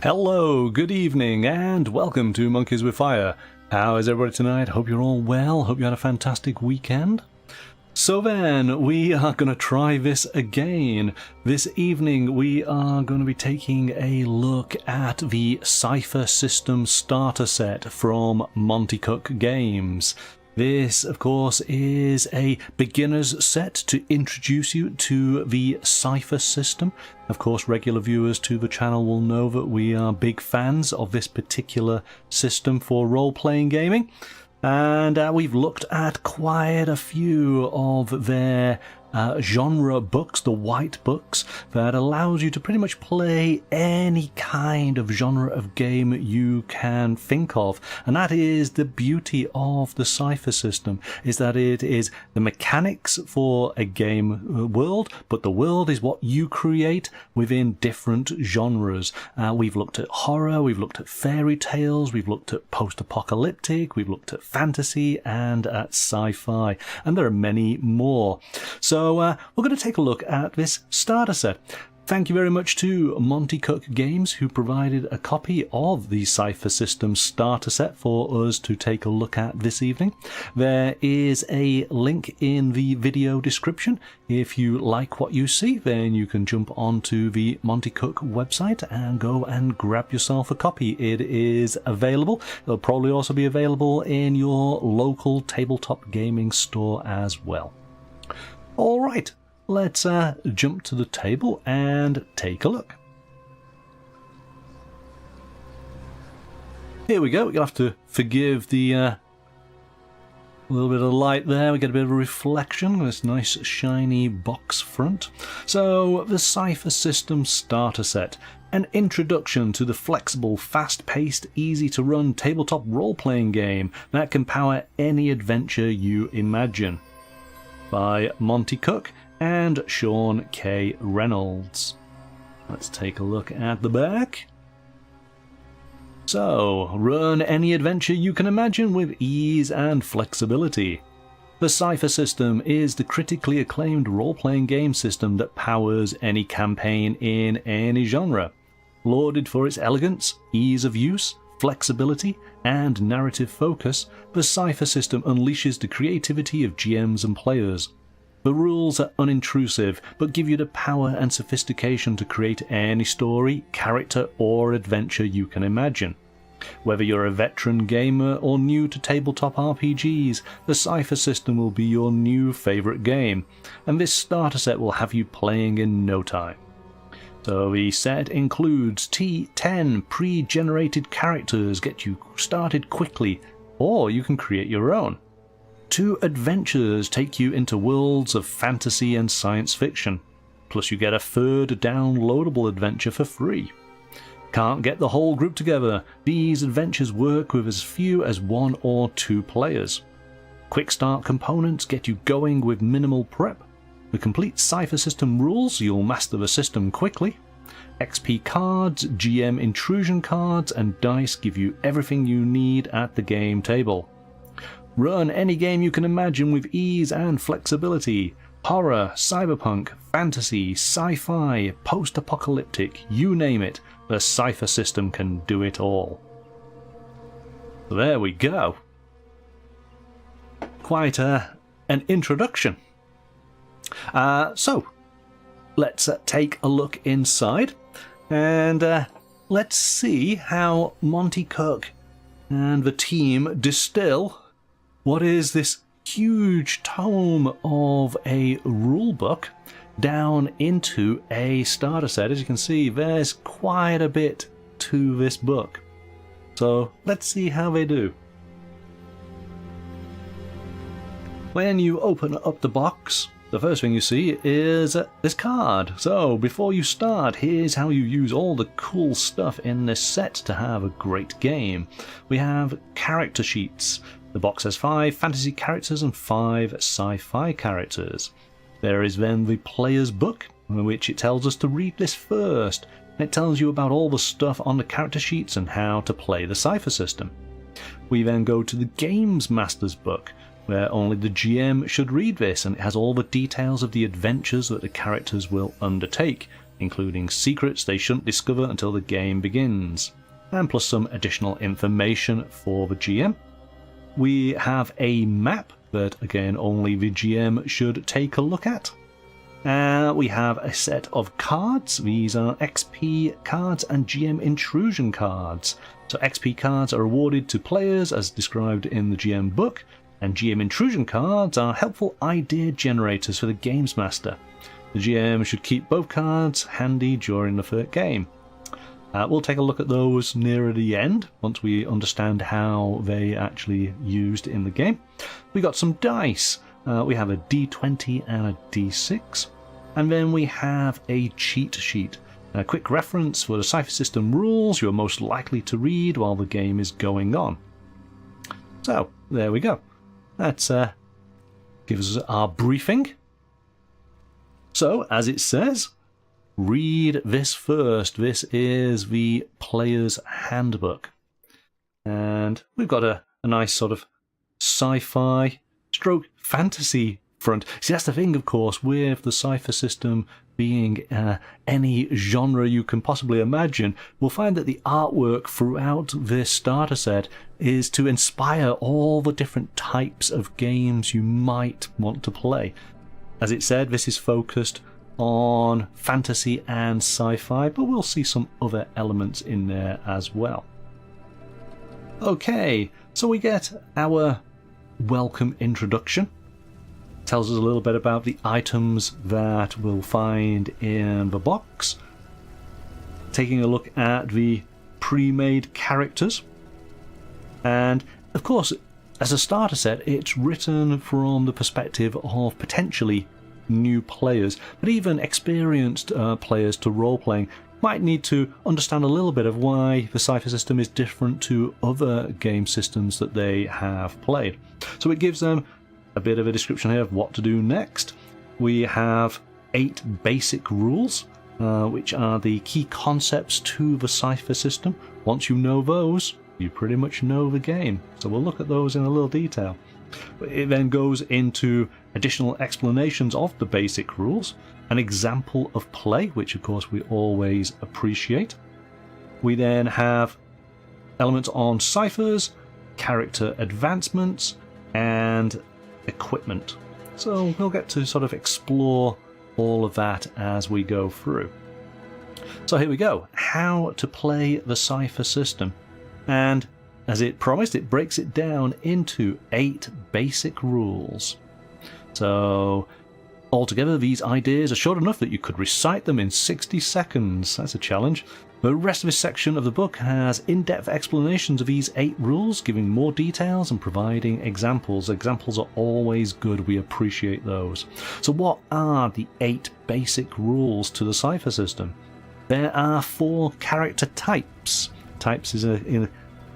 Hello, good evening, and welcome to Monkeys with Fire. How is everybody tonight? Hope you're all well. Hope you had a fantastic weekend. So then, we are going to try this again. This evening, we are going to be taking a look at the Cypher System Starter Set from Monte Cook Games. This, of course, is a beginner's set to introduce you to the Cypher system. Of course, regular viewers to the channel will know that we are big fans of this particular system for role-playing gaming. And we've looked at quite a few of their genre books, the white books, that allows you to pretty much play any kind of genre of game you can think of. And that is the beauty of the Cypher system, is that it is the mechanics for a game world, but the world is what you create within different genres. We've looked at horror, we've looked at fairy tales, we've looked at post-apocalyptic, we've looked at fantasy and at sci-fi, and there are many more. So we're going to take a look at this starter set. Thank you very much to Monte Cook Games, who provided a copy of the Cypher System Starter Set for us to take a look at this evening. There is a link in the video description. If you like what you see, then you can jump onto the Monte Cook website and go and grab yourself a copy. It is available. It'll probably also be available in your local tabletop gaming store as well. All right, let's jump to the table and take a look. Here we go. You'll have to forgive the little bit of light there. We get a bit of a reflection with this nice shiny box front. So, the Cypher System Starter Set. An introduction to the flexible, fast-paced, easy-to-run tabletop role-playing game that can power any adventure you imagine. By Monte Cook and Sean K. Reynolds. Let's take a look at the back. So, run any adventure you can imagine with ease and flexibility. The Cypher system is the critically acclaimed role-playing game system that powers any campaign in any genre. Lauded for its elegance, ease of use, flexibility, and narrative focus, the Cypher system unleashes the creativity of GMs and players. The rules are unintrusive, but give you the power and sophistication to create any story, character, or adventure you can imagine. Whether you're a veteran gamer or new to tabletop RPGs, the Cypher system will be your new favourite game, and this starter set will have you playing in no time. So the set includes 10 pre-generated characters, get you started quickly, or you can create your own. 2 adventures take you into worlds of fantasy and science fiction, plus you get a 3rd downloadable adventure for free. Can't get the whole group together, these adventures work with as few as 1 or 2 players. Quick start components get you going with minimal prep. The complete Cypher system rules, you'll master the system quickly. XP cards, GM intrusion cards, and dice give you everything you need at the game table. Run any game you can imagine with ease and flexibility. Horror, cyberpunk, fantasy, sci-fi, post-apocalyptic, you name it, the Cypher system can do it all. There we go. Quite an introduction. So, let's take a look inside and let's see how Monte Cook and the team distill what is this huge tome of a rulebook down into a starter set. As you can see, there's quite a bit to this book. So, let's see how they do. When you open up the box, the first thing you see is this card. So before you start, here's how you use all the cool stuff in this set to have a great game. We have character sheets. The box has 5 fantasy characters and 5 sci-fi characters. There is then the player's book, in which it tells us to read this first. It tells you about all the stuff on the character sheets and how to play the Cypher system. We then go to the Games Master's book, where only the GM should read this, and it has all the details of the adventures that the characters will undertake. including secrets they shouldn't discover until the game begins, and plus some additional information for the GM. We have a map that, again, only the GM should take a look at. We have a set of cards. These are XP cards and GM intrusion cards. So XP cards are awarded to players as described in the GM book, and GM intrusion cards are helpful idea generators for the Games Master. The GM should keep both cards handy during the first game. We'll take a look at those nearer the end, once we understand how they actually used in the game. We got some dice. We have a D20 and a D6. And then we have a cheat sheet. A quick reference for the Cypher System rules you are most likely to read while the game is going on. So, there we go. That gives us our briefing. So, as it says, read this first. This is the player's handbook. And we've got a nice sort of sci-fi stroke fantasy front. See, that's the thing, of course, with the Cypher System being any genre you can possibly imagine. We'll find that the artwork throughout this starter set is to inspire all the different types of games you might want to play. As it said, this is focused on fantasy and sci-fi, but we'll see some other elements in there as well. Okay, so we get our welcome introduction. Tells us a little bit about the items that we'll find in the box. Taking a look at the pre-made characters. And of course, as a starter set, it's written from the perspective of potentially new players, but even experienced players to role-playing might need to understand a little bit of why the Cypher System is different to other game systems that they have played. So it gives them a bit of a description here of what to do next. We have 8 basic rules, which are the key concepts to the Cypher System. Once you know those, you pretty much know the game. So we'll look at those in a little detail. It then goes into additional explanations of the basic rules, an example of play, which of course we always appreciate. We then have elements on ciphers, character advancements, and equipment. So we'll get to sort of explore all of that as we go through. So here we go, how to play the Cypher System. And as it promised, it breaks it down into 8 basic rules. So altogether, these ideas are short enough that you could recite them in 60 seconds. That's a challenge. The rest of this section of the book has in-depth explanations of these 8 rules, giving more details and providing examples. Examples are always good, we appreciate those. So what are the 8 basic rules to the Cypher System? There are 4 character types. Types is in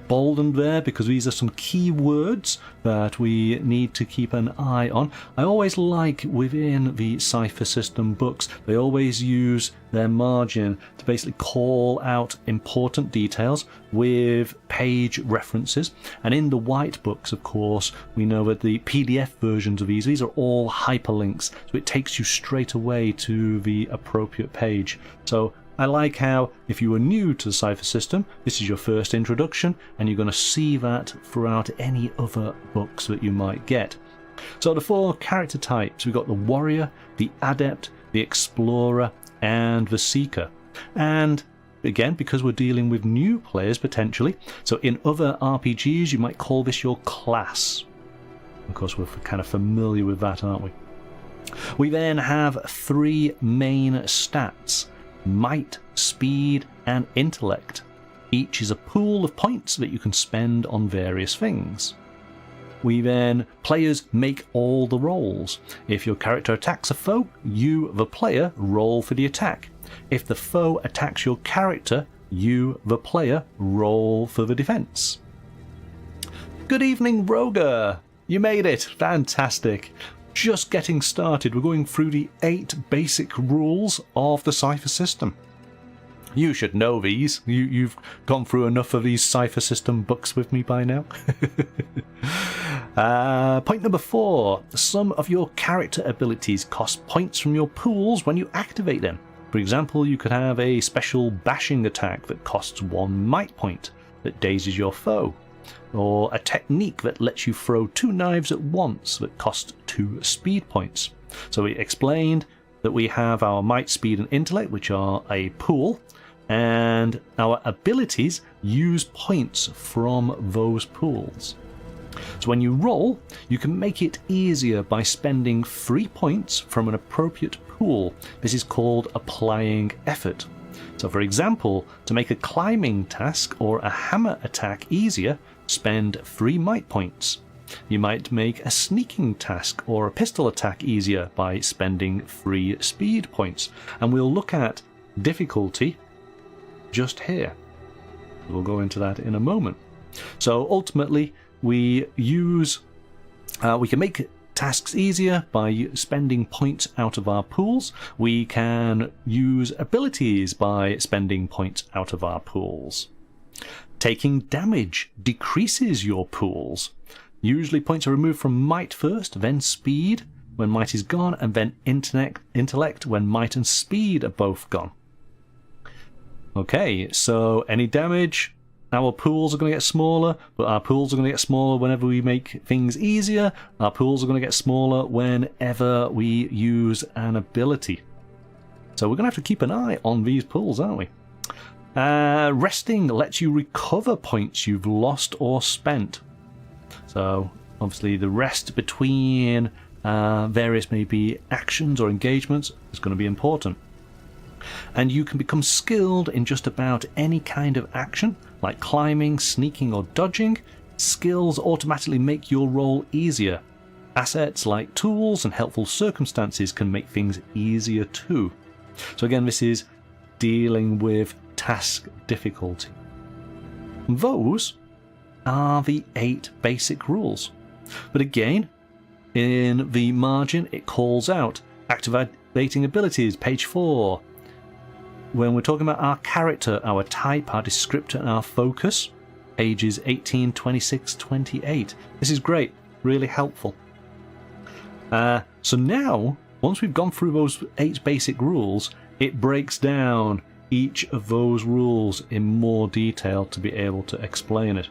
boldened there because these are some key words that we need to keep an eye on. I always like within the Cypher System books, they always use their margin to basically call out important details with page references. And in the white books, of course, we know that the PDF versions of these are all hyperlinks, so it takes you straight away to the appropriate page. So I like how, if you are new to the Cypher System, this is your first introduction, and you're going to see that throughout any other books that you might get. So the 4 character types, we've got the Warrior, the Adept, the Explorer, and the Seeker. And again, because we're dealing with new players potentially, so in other RPGs you might call this your class. Of course, we're kind of familiar with that, aren't we? We then have 3 main stats: might, speed, and intellect. Each is a pool of points that you can spend on various things. Players make all the rolls. If your character attacks a foe, you, the player, roll for the attack. If the foe attacks your character, you, the player, roll for the defense. Good evening, Roger! You made it! Fantastic! Just getting started, we're going through the 8 basic rules of the Cypher System. You should know these. You've gone through enough of these Cypher System books with me by now. Point number 4. Some of your character abilities cost points from your pools when you activate them. For example, you could have a special bashing attack that costs 1 might point that dazes your foe, or a technique that lets you throw 2 knives at once that cost 2 speed points. So we explained that we have our might, speed and intellect, which are a pool, and our abilities use points from those pools. So when you roll, you can make it easier by spending 3 points from an appropriate pool. This is called applying effort. So for example, to make a climbing task or a hammer attack easier, spend 3 might points. You might make a sneaking task or a pistol attack easier by spending 3 speed points. And we'll look at difficulty just here. We'll go into that in a moment. So ultimately, we can make tasks easier by spending points out of our pools. We can use abilities by spending points out of our pools. Taking damage decreases your pools. Usually points are removed from might first, then speed when might is gone, and then intellect when might and speed are both gone. Okay, so any damage, our pools are going to get smaller, but our pools are going to get smaller whenever we make things easier. Our pools are going to get smaller whenever we use an ability. So we're going to have to keep an eye on these pools, aren't we? Resting lets you recover points you've lost or spent. So obviously the rest between various maybe actions or engagements is going to be important. And you can become skilled in just about any kind of action, like climbing, sneaking or dodging. Skills automatically make your role easier. Assets like tools and helpful circumstances can make things easier too. So again, this is dealing with task difficulty. Those are the 8 basic rules. But again, in the margin it calls out activating abilities, page 4. When we're talking about our character, our type, our descriptor and our focus, pages 18, 26, 28. This is great, really helpful. So now, once we've gone through those 8 basic rules, it breaks down each of those rules in more detail to be able to explain it.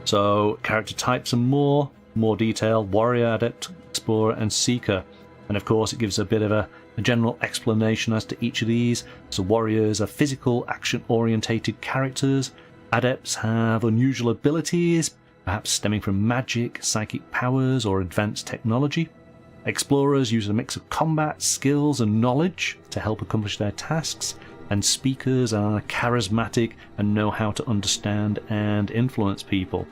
So character types are more detail: warrior, adept, explorer and seeker. And of course it gives a bit of a general explanation as to each of these. So warriors are physical, action-orientated characters. Adepts have unusual abilities, perhaps stemming from magic, psychic powers or advanced technology. Explorers use a mix of combat, skills and knowledge to help accomplish their tasks. And speakers are charismatic and know how to understand and influence people.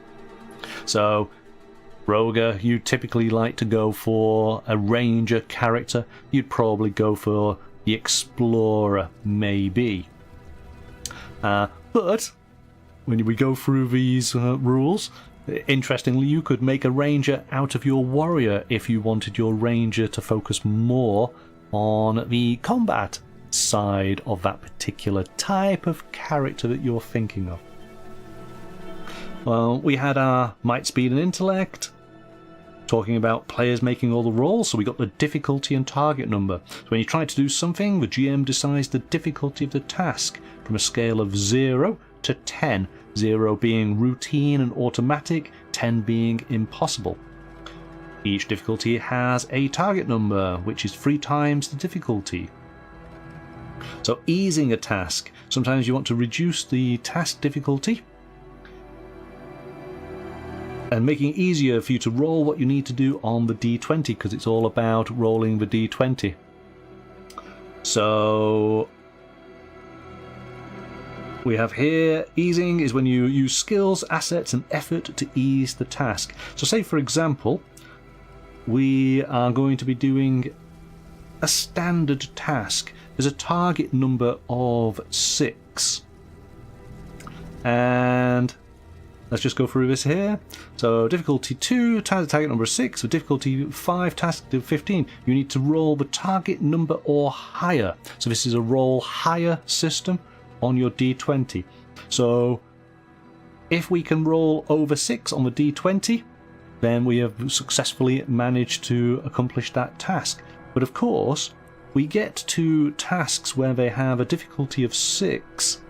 So Roger, you typically like to go for a ranger character. You'd probably go for the explorer, maybe. But when we go through these rules, interestingly, you could make a ranger out of your warrior if you wanted your ranger to focus more on the combat side of that particular type of character that you're thinking of. Well, we had our might, speed and intellect, talking about players making all the rolls. So we got the difficulty and target number. So when you try to do something, the GM decides the difficulty of the task from a scale of 0 to 10, 0 being routine and automatic, 10 being impossible. Each difficulty has a target number, which is 3 times the difficulty. So easing a task, sometimes you want to reduce the task difficulty and making it easier for you to roll what you need to do on the D20, because it's all about rolling the D20. So we have here, easing is when you use skills, assets and effort to ease the task. So say for example, we are going to be doing a standard task. There's a target number of 6. And let's just go through this here. So difficulty 2, target number 6. So difficulty 5, task 15. You need to roll the target number or higher. So this is a roll higher system on your D20. So if we can roll over 6 on the D20, then we have successfully managed to accomplish that task. But of course, we get to tasks where they have a difficulty of 6,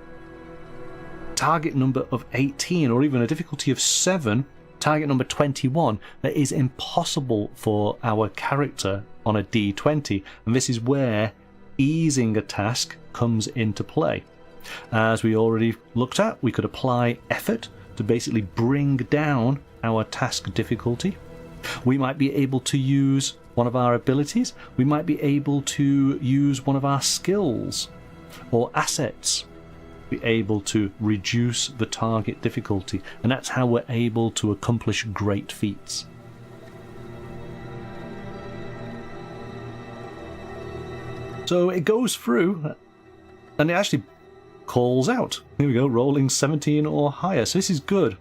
target number of 18, or even a difficulty of 7, target number 21, that is impossible for our character on a D20, and this is where easing a task comes into play. As we already looked at, we could apply effort to basically bring down our task difficulty. We might be able to use one of our abilities. We might be able to use one of our skills or assets, be able to reduce the target difficulty, and that's how we're able to accomplish great feats. So it goes through and it actually calls out, here we go, rolling 17 or higher. So this is good,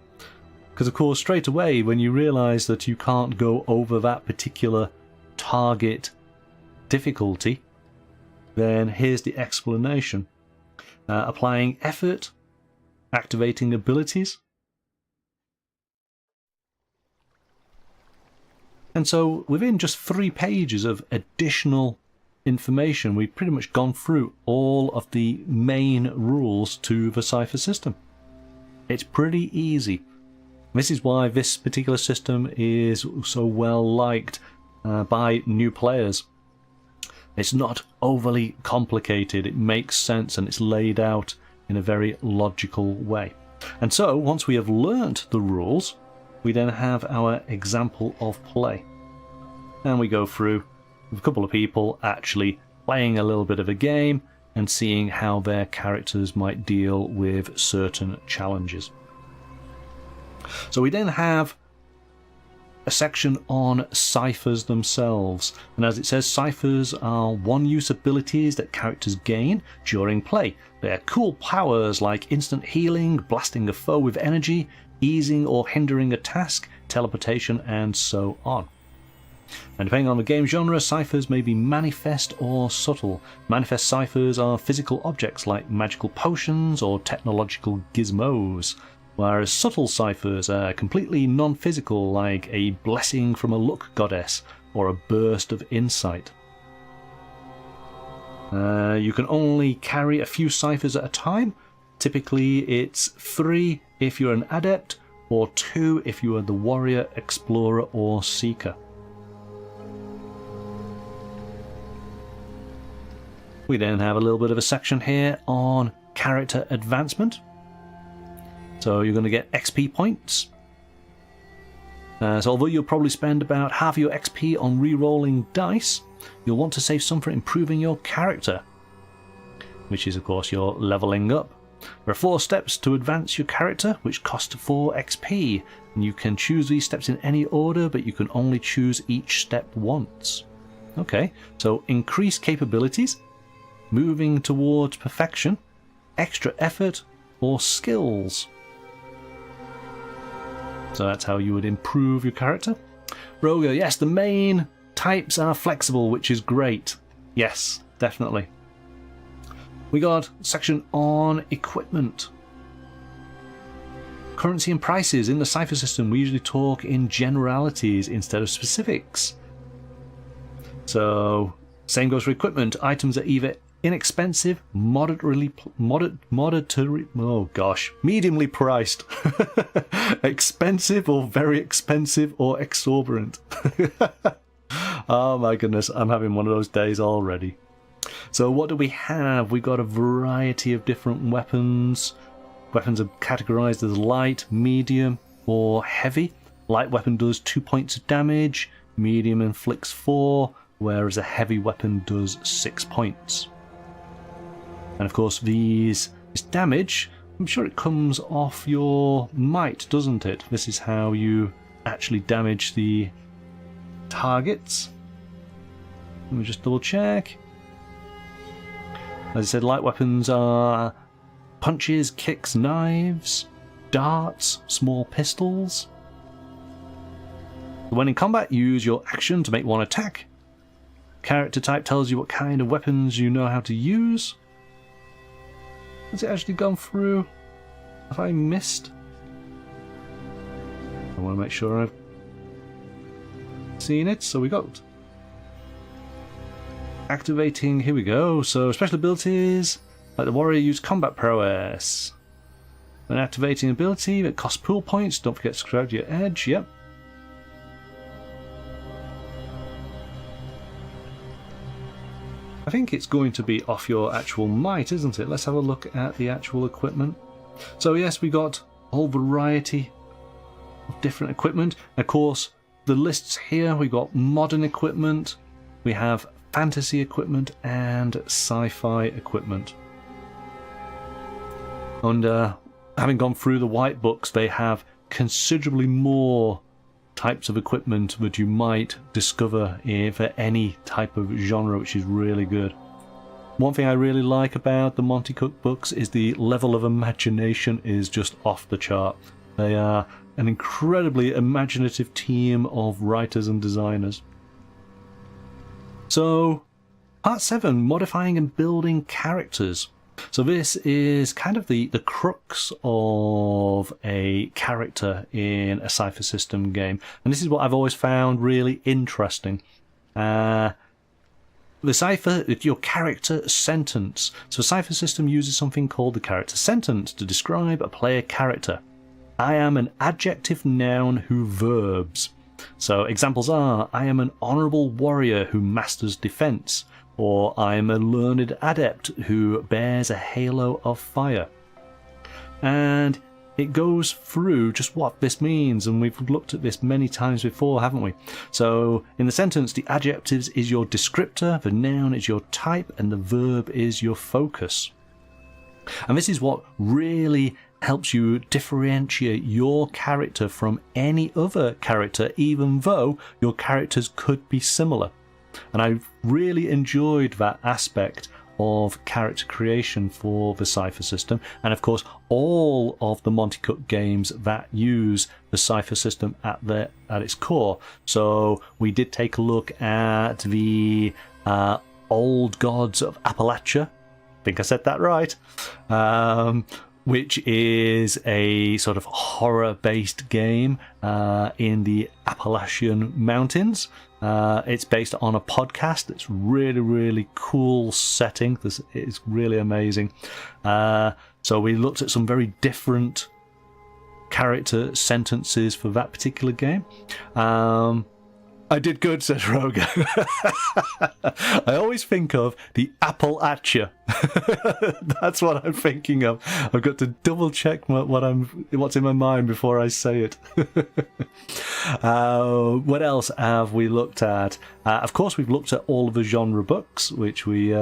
because of course straight away when you realize that you can't go over that particular target difficulty, then here's the explanation. Applying effort, activating abilities. And so within just 3 pages of additional information, we've pretty much gone through all of the main rules to the Cypher system. It's pretty easy. This is why this particular system is so well liked by new players. It's not overly complicated, it makes sense, and it's laid out in a very logical way. And so once we have learnt the rules, we then have our example of play, and we go through with a couple of people actually playing a little bit of a game and seeing how their characters might deal with certain challenges. So we then have a section on ciphers themselves, and as it says, ciphers are one-use abilities that characters gain during play. They're cool powers like instant healing, blasting a foe with energy, easing or hindering a task, teleportation, and so on. And depending on the game genre, ciphers may be manifest or subtle. Manifest ciphers are physical objects like magical potions or technological gizmos, whereas subtle ciphers are completely non-physical, like a blessing from a luck goddess or a burst of insight. You can only carry a few ciphers at a time. Typically it's 3 if you're an adept, or 2 if you are the warrior, explorer, or seeker. We then have a little bit of a section here on character advancement. So you're going to get XP points. So although you'll probably spend about half your XP on re-rolling dice, you'll want to save some for improving your character, which is of course your leveling up. There are 4 steps to advance your character, which cost 4 XP, and you can choose these steps in any order, but you can only choose each step once. Okay, so increase capabilities, moving towards perfection, extra effort, or skills. So that's how you would improve your character. Rogue, yes, the main types are flexible, which is great. Yes, definitely. We got a section on equipment. Currency and prices. In the Cypher system, we usually talk in generalities instead of specifics. So, same goes for equipment. Items are either inexpensive, mediumly priced, expensive or very expensive, or exorbitant. Oh my goodness, I'm having one of those days already. So what do we have? We've got a variety of different weapons. Weapons are categorized as light, medium, or heavy. Light weapon does 2 points of damage, medium inflicts 4, whereas a heavy weapon does 6 points. And of course this damage, I'm sure it comes off your might, doesn't it? This is how you actually damage the targets. Let me just double check. As I said, light weapons are punches, kicks, knives, darts, small pistols. When in combat, use your action to make one attack. Character type tells you what kind of weapons you know how to use. Has it actually gone through? Have I missed? I want to make sure I've seen it. So we got activating, here we go. So special abilities, like the warrior use combat prowess. When activating ability that costs pool points, don't forget to subscribe to your edge, yep. I think it's going to be off your actual might, isn't it? Let's have a look at the actual equipment. So yes, we got a whole variety of different equipment. Of course, the lists here, we got modern equipment, we have fantasy equipment and sci-fi equipment. And having gone through the white books, they have considerably more types of equipment that you might discover for any type of genre, which is really good. One thing I really like about the Monte Cook books is the level of imagination is just off the chart. They are an incredibly imaginative team of writers and designers. So, Part 7, modifying and building characters. So this is kind of the crux of a character in a Cypher System game. And this is what I've always found really interesting. The Cypher, your character sentence. So Cypher System uses something called the character sentence to describe a player character. I am an adjective noun who verbs. So examples are, I am an honourable warrior who masters defence, or I am a learned adept who bears a halo of fire. And it goes through just what this means, and we've looked at this many times before, haven't we? So in the sentence, the adjectives is your descriptor, the noun is your type, and the verb is your focus. And this is what really helps you differentiate your character from any other character, even though your characters could be similar. And I really enjoyed that aspect of character creation for the Cypher System, and of course all of the Monte Cook games that use the Cypher System at its core. So we did take a look at the Old Gods of Appalachia, I think I said that right, which is a sort of horror-based game in the Appalachian Mountains. It's based on a podcast. It's really, really cool setting. It's really amazing. So we looked at some very different character sentences for that particular game. I did good, says Roga. I always think of the Appalachia. That's what I'm thinking of. I've got to double check what's in my mind before I say it. What else have we looked at? Of course, we've looked at all of the genre books, which we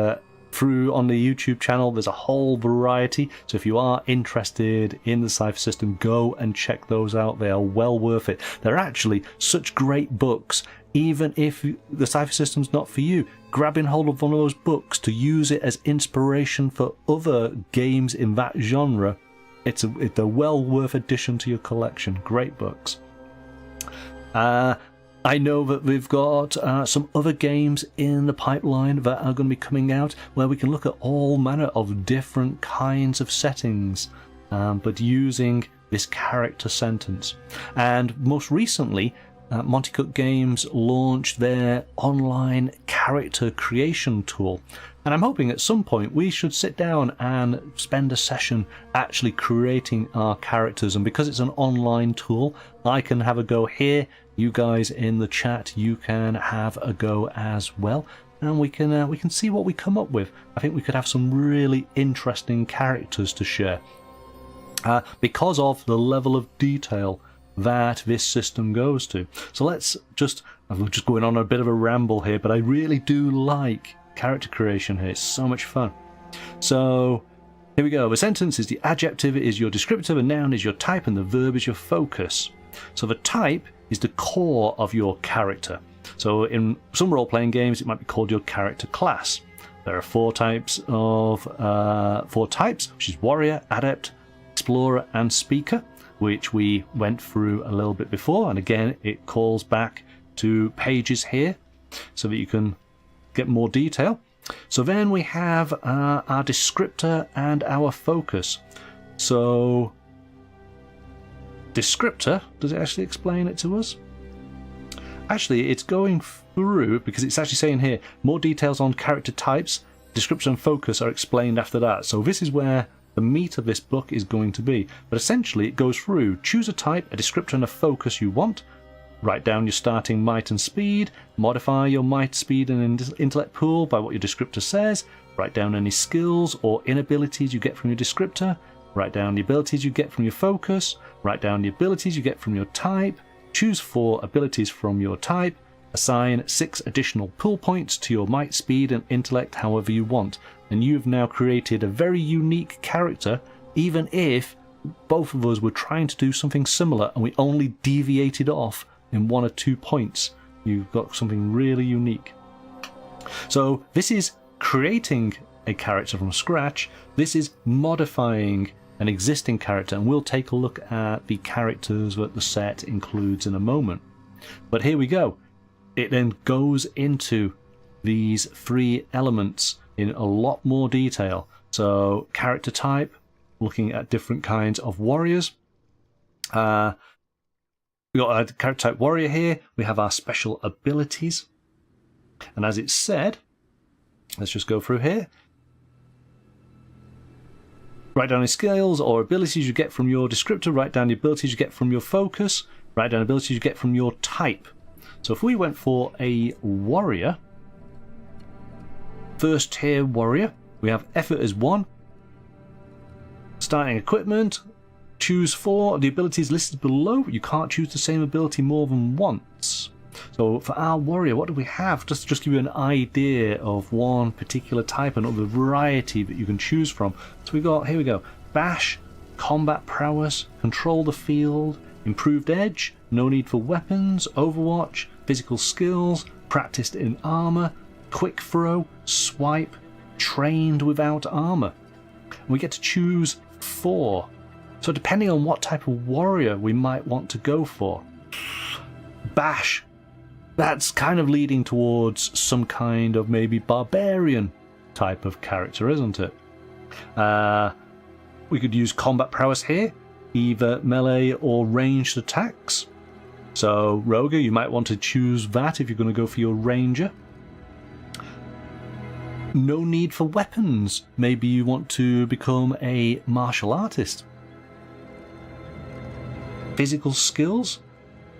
through on the YouTube channel. There's a whole variety, so if you are interested in the Cypher System, go and check those out. They are well worth it. They're actually such great books. Even if the Cypher System's not for you, grabbing hold of one of those books to use it as inspiration for other games in that genre, it's a well worth addition to your collection. Great books. I know that we've got some other games in the pipeline that are going to be coming out where we can look at all manner of different kinds of settings, but using this character sentence. And most recently, Monte Cook Games launched their online character creation tool. And I'm hoping at some point we should sit down and spend a session actually creating our characters. And because it's an online tool, I can have a go here. You guys in the chat, you can have a go as well. And we can see what we come up with. I think we could have some really interesting characters to share. Because of the level of detail that this system goes to. So I'm just going on a bit of a ramble here, but I really do like character creation here. It's so much fun. So here we go. The sentence is the adjective is your descriptor, the noun is your type, and the verb is your focus. So the type is the core of your character. So in some role-playing games, it might be called your character class. There are four types, which is warrior, adept, explorer, and speaker, which we went through a little bit before. And again, it calls back to pages here so that you can get more detail. So then we have our descriptor and our focus. So descriptor, does it actually explain it to us? actually it's going through, because it's actually saying here, more details on character types, description and focus are explained after that. So this is where the meat of this book is going to be. But essentially it goes through, choose a type, a descriptor and a focus you want, write down your starting might and speed, modify your might, speed and intellect pool by what your descriptor says, write down any skills or inabilities you get from your descriptor, write down the abilities you get from your focus, write down the abilities you get from your type, choose 4 abilities from your type, assign 6 additional pool points to your might, speed and intellect however you want. And you've now created a very unique character, even if both of us were trying to do something similar and we only deviated off in 1 or 2 points. You've got something really unique. So this is creating a character from scratch. This is modifying an existing character, and we'll take a look at the characters that the set includes in a moment. But here we go. It then goes into these 3 elements in a lot more detail. So character type, looking at different kinds of warriors. We've got a character type warrior here. We have our special abilities. And as it said, let's just go through here. Write down your skills or abilities you get from your descriptor. Write down the abilities you get from your focus. Write down abilities you get from your type. So if we went for a warrior, first tier warrior, we have effort as 1. Starting equipment, choose 4 of the abilities listed below. You can't choose the same ability more than once. So for our warrior, what do we have? Just to give you an idea of one particular type and of the variety that you can choose from. So we got, here we go, bash, combat prowess, control the field, improved edge, no need for weapons, overwatch, physical skills, practiced in armor, quick throw, swipe, trained without armor. And we get to choose 4. So depending on what type of warrior we might want to go for. Bash. That's kind of leading towards some kind of maybe barbarian type of character, isn't it? We could use combat prowess here, either melee or ranged attacks. So Roger, you might want to choose that if you're going to go for your ranger. No need for weapons. Maybe you want to become a martial artist. Physical skills.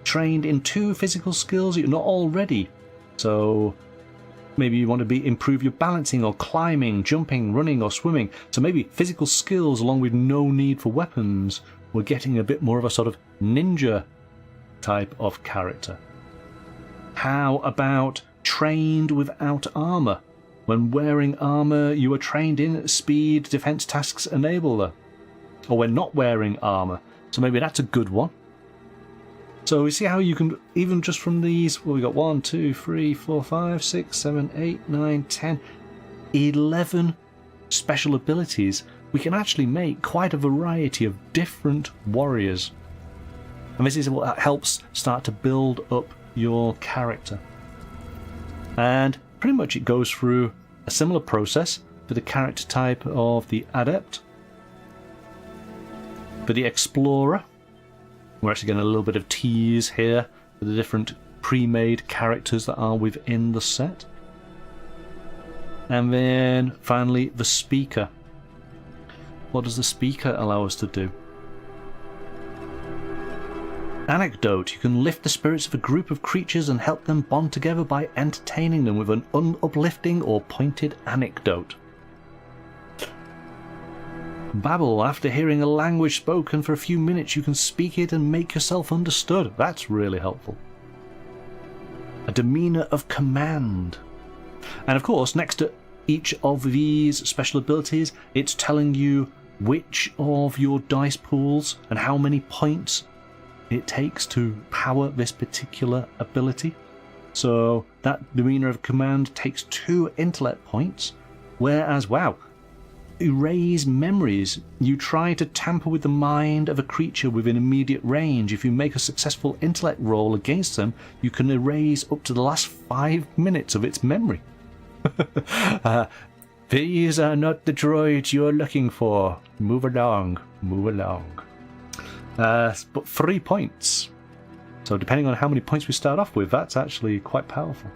Trained in 2 physical skills you're not already. So maybe you want to improve your balancing or climbing, jumping, running or swimming. So maybe physical skills along with no need for weapons. We're getting a bit more of a sort of ninja type of character. How about trained without armor? When wearing armor, you are trained in speed, defense tasks enabler. Or when not wearing armor. So maybe that's a good one. So we see how you can, even just from these, well, we got 1, 2, 3, 4, 5, 6, 7, 8, 9, 10, 11 special abilities. We can actually make quite a variety of different warriors. And this is what helps start to build up your character. And pretty much it goes through a similar process for the character type of the adept. For the explorer, we're actually getting a little bit of tease here for the different pre-made characters that are within the set. And then finally the speaker. What does the speaker allow us to do? Anecdote. You can lift the spirits of a group of creatures and help them bond together by entertaining them with an uplifting or pointed anecdote. Babble. After hearing a language spoken for a few minutes, you can speak it and make yourself understood. That's really helpful. A demeanor of command. And of course, next to each of these special abilities, it's telling you which of your dice pools and how many points it takes to power this particular ability. So that demeanor of command takes 2 intellect points, whereas, wow, erase memories. You try to tamper with the mind of a creature within immediate range. If you make a successful intellect roll against them, you can erase up to the last 5 minutes of its memory. These are not the droids you're looking for. Move along, move along. But 3 points. So depending on how many points we start off with, that's actually quite powerful.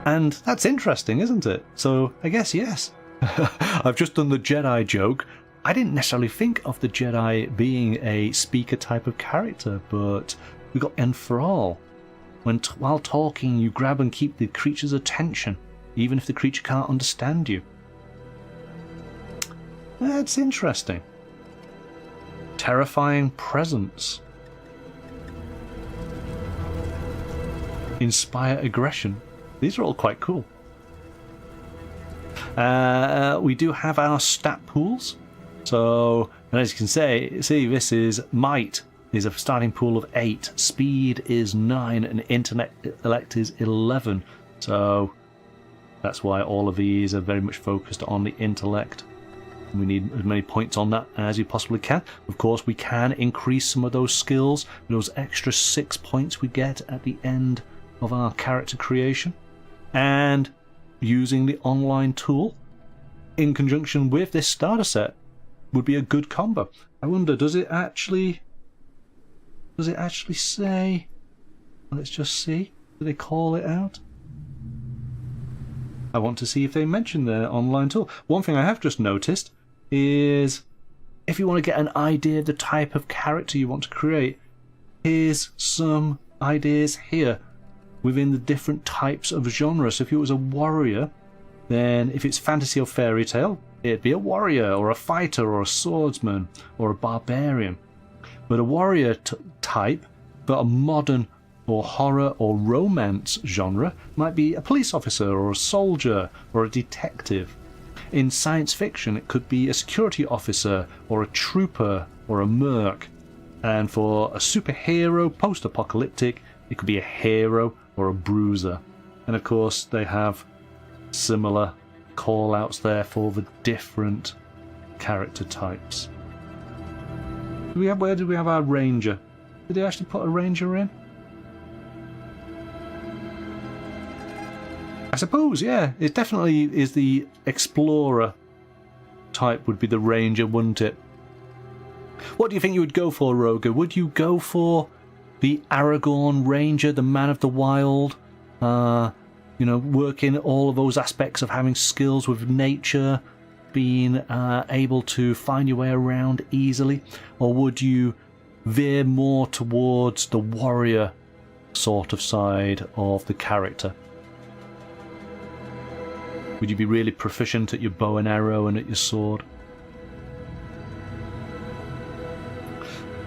And that's interesting, isn't it? So I guess yes. I've just done the Jedi joke. I didn't necessarily think of the Jedi being a speaker type of character, but we got enthrall. While talking, you grab and keep the creature's attention, even if the creature can't understand you. That's interesting. Terrifying presence. Inspire aggression. These are all quite cool. We do have our stat pools. So, and as you can see, this is might is a starting pool of 8, speed is 9, and intellect is 11. So that's why all of these are very much focused on the intellect. We need as many points on that as you possibly can. Of course, we can increase some of those skills, those extra 6 points we get at the end of our character creation. And using the online tool in conjunction with this starter set would be a good combo. I wonder, does it actually say? Let's just see. Do they call it out? I want to see if they mention their online tool. One thing I have just noticed is if you want to get an idea of the type of character you want to create, here's some ideas here within the different types of genre. So if it was a warrior, then if it's fantasy or fairy tale, it'd be a warrior or a fighter or a swordsman or a barbarian. But a warrior type, but a modern or horror or romance genre, might be a police officer or a soldier or a detective. In science fiction, it could be a security officer or a trooper or a merc. And for a superhero post-apocalyptic, it could be a hero or a bruiser. And of course, they have similar call-outs there for the different character types. Where did we have our ranger? Did they actually put a ranger in? I suppose, yeah. It definitely is the explorer type would be the ranger, wouldn't it? What do you think you would go for, Roger? Would you go for the Aragorn ranger, the man of the wild? Working all of those aspects of having skills with nature, being able to find your way around easily? Or would you veer more towards the warrior sort of side of the character? Would you be really proficient at your bow and arrow and at your sword?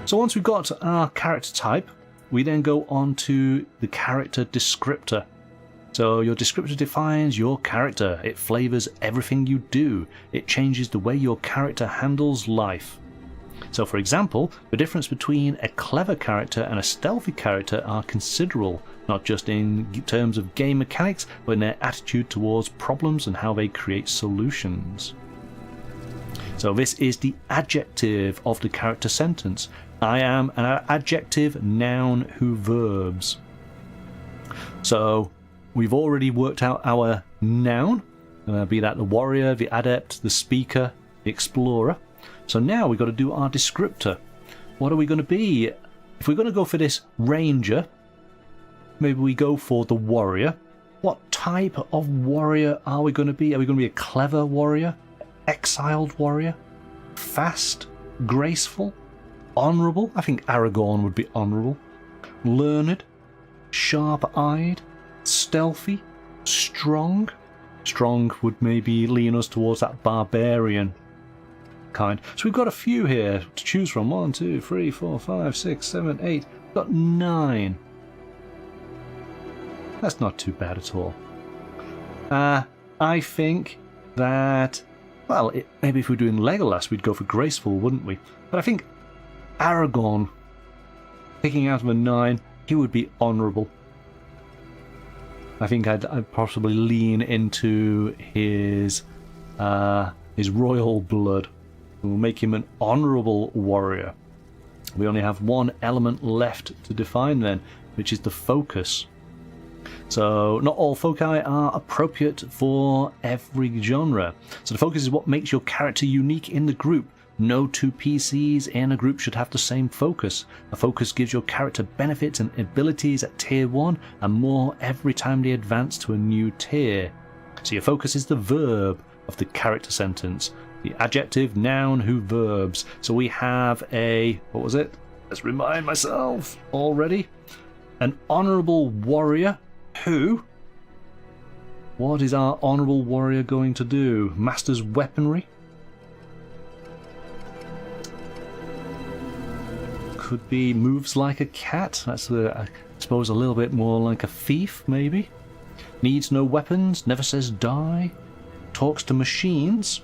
So once we've got our character type, we then go on to the character descriptor. So your descriptor defines your character. It flavors everything you do. It changes the way your character handles life. So for example, the difference between a clever character and a stealthy character are considerable, not just in terms of game mechanics, but in their attitude towards problems and how they create solutions. So this is the adjective of the character sentence. I am an adjective, noun, who verbs. So we've already worked out our noun, be that the warrior, the adept, the speaker, the explorer. So now we've got to do our descriptor. What are we going to be? If we're going to go for this ranger, maybe we go for the warrior. What type of warrior are we going to be? Are we going to be a clever warrior? Exiled warrior? Fast? Graceful? Honourable? I think Aragorn would be honourable. Learned? Sharp-eyed? Stealthy? Strong? Strong would maybe lean us towards that barbarian kind. So we've got a few here to choose from. 1, 2, 3, 4, 5, 6, 7, 8. We've got 9. That's not too bad at all. I think that, well, maybe if we were doing Legolas, we'd go for graceful, wouldn't we? But I think Aragorn, picking out of a 9, he would be honourable. I think I'd possibly lean into his royal blood. We'll make him an honourable warrior. We only have one element left to define then, which is the focus. So not all foci are appropriate for every genre. So the focus is what makes your character unique in the group. No two PCs in a group should have the same focus. A focus gives your character benefits and abilities at tier 1 and more every time they advance to a new tier. So your focus is the verb of the character sentence. The adjective, noun, who, verbs. So we have a, what was it? Let's remind myself already. An honourable warrior who... What is our honourable warrior going to do? Masters weaponry? Could be moves like a cat. That's, I suppose, a little bit more like a thief, maybe. Needs no weapons, never says die. Talks to machines.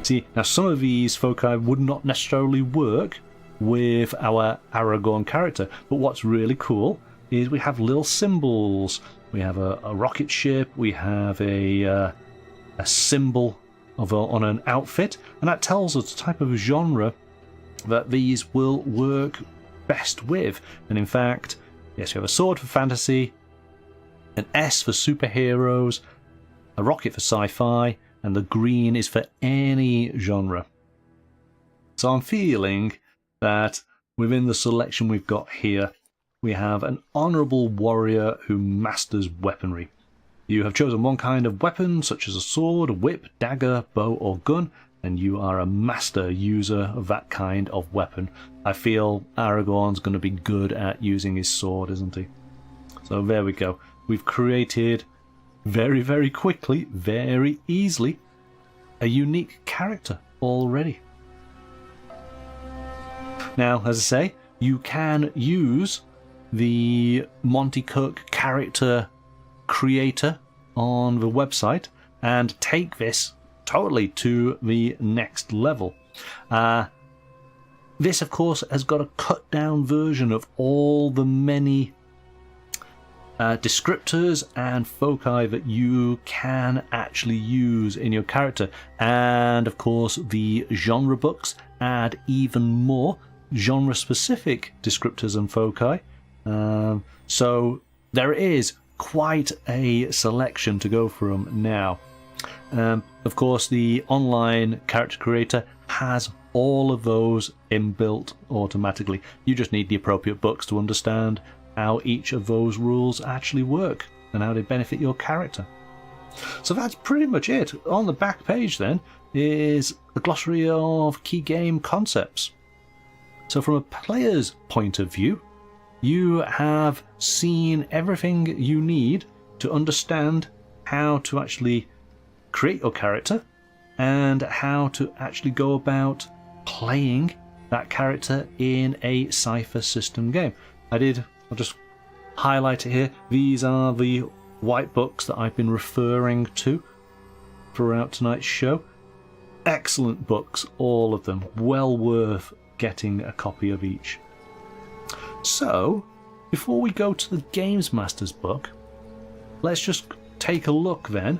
See, now some of these foci would not necessarily work with our Aragorn character, but what's really cool is we have little symbols. We have a rocket ship, we have a symbol of on an outfit, and that tells us the type of genre that these will work best with. And in fact, yes, we have a sword for fantasy, an S for superheroes, a rocket for sci-fi, and the green is for any genre. So I'm feeling that within the selection we've got here, we have an honourable warrior who masters weaponry. You have chosen one kind of weapon, such as a sword, a whip, dagger, bow or gun, and you are a master user of that kind of weapon. I feel Aragorn's going to be good at using his sword, isn't he? So there we go. We've created very, very quickly, very easily, a unique character already. Now, as I say, you can use the Monte Cook character creator on the website and take this totally to the next level. This, of course, has got a cut down version of all the many descriptors and foci that you can actually use in your character, and of course the genre books add even more genre specific descriptors and foci. So there is quite a selection to go from now. Of course, the online character creator has all of those inbuilt automatically. You just need the appropriate books to understand how each of those rules actually work and how they benefit your character. So that's pretty much it. On the back page then is a glossary of key game concepts. So from a player's point of view, you have seen everything you need to understand how to actually create your character and how to actually go about playing that character in a Cypher System game. I'll just highlight it here. These are the white books that I've been referring to throughout tonight's show. Excellent books, all of them. Well worth getting a copy of each. So, before we go to the Games Master's book, let's just take a look then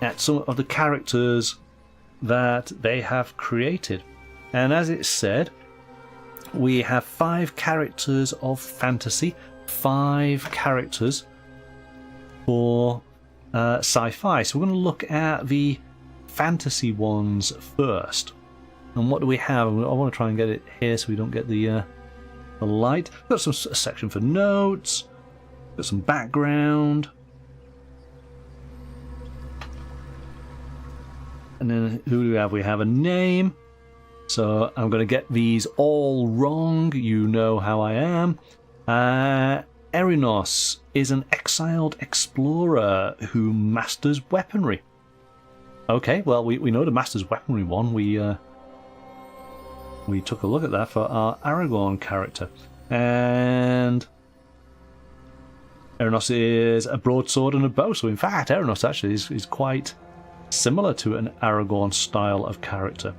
at some of the characters that they have created. And as it said, we have 5 characters of fantasy, 5 characters for sci-fi. So we're going to look at the fantasy ones first. And what do we have? I want to try and get it here so we don't get the light. We've got a section for notes, got some background, and then who do we have? We have a name. So I'm going to get these all wrong. You know how I am. Reynolds is an exiled explorer who masters weaponry. Okay, well we know the masters weaponry one. We took a look at that for our Aragorn character. And Reynolds is a broadsword and a bow. So in fact, Reynolds actually is quite similar to an Aragorn style of character.